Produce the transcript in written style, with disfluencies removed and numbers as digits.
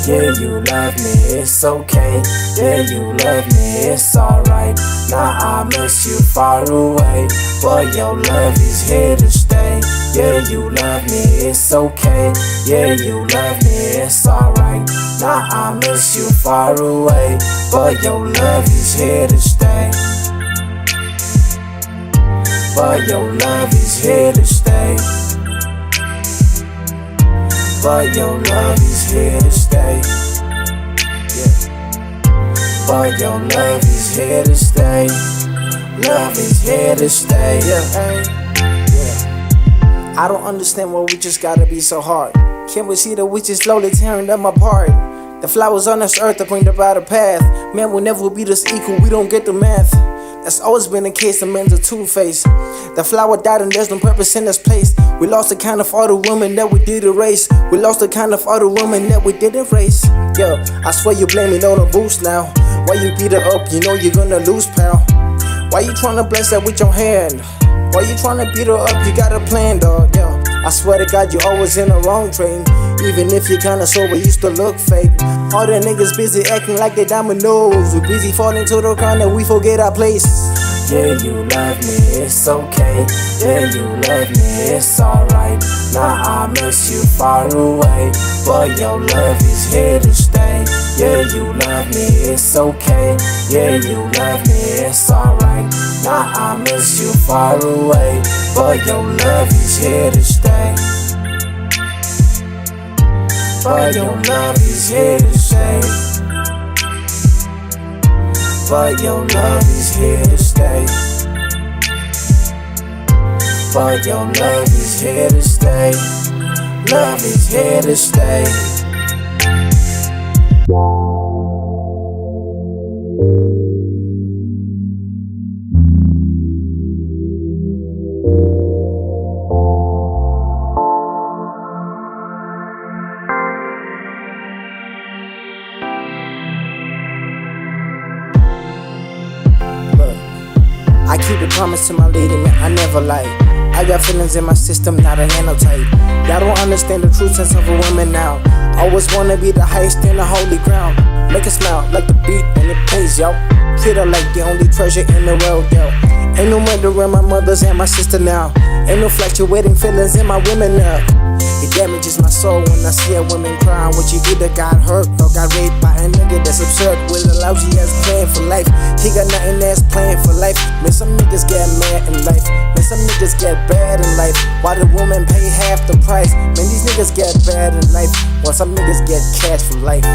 Yeah, you love me, it's okay. Yeah, you love me, it's alright. Now I miss you far away, but your love is here to stay. Yeah, you love me, it's okay. Yeah, you love me, it's alright. Now I miss you far away, but your love is here to stay. But your love is here to stay. But your love is here to stay. Yeah. But your love is here to stay. Love is here to stay. Yeah. I don't understand why we just gotta be so hard. Can't we see that we just slowly tearing them apart? The flowers on this earth that bring about a path. Man, we'll never be this equal, we don't get the math. That's always been the case, the man's a two-faced. The flower died and there's no purpose in this place. We lost the kind of other woman that we did erase. We lost the kind of other woman that we did erase. Yo, I swear you blame it on the boost now. Why you beat her up, you know you're gonna lose, pal. Why you tryna bless her with your hand? Why you tryna beat her up, you got a plan, dog, yo. I swear to God, you always in the wrong train. Even if you kinda sober, you still look fake. All the niggas busy acting like they dominoes. We busy falling to the ground and we forget our place. Yeah, you love me, it's okay. Yeah, you love me, it's alright. Now I miss you far away, but your love is here to stay. Yeah, you love me, it's okay. Yeah, you love me, it's alright. Now I miss you far away, but your love is here to stay. But your love is here to stay. But your love is here to stay. But your love is here to stay. Love is here to stay. I keep a promise to my lady, man, I never lie. I got feelings in my system, not a nanotype. Y'all don't understand the true sense of a woman now. Always wanna be the highest in the holy ground. Make it smile like the beat and it pays, yo. Treat her like the only treasure in the world, yo. Ain't no murder in my mother's and my sister now. Ain't no fluctuating feelings in my women now. It damages my soul when I see a woman crying. When she either got hurt or got raped by a nigga that's absurd with a lousy ass plan for life. He got nothing that's playing for life. Man, some niggas get mad in life. Man, some niggas get bad in life. Why the woman pay half the price? Man, these niggas get bad in life. While some niggas get cash for life.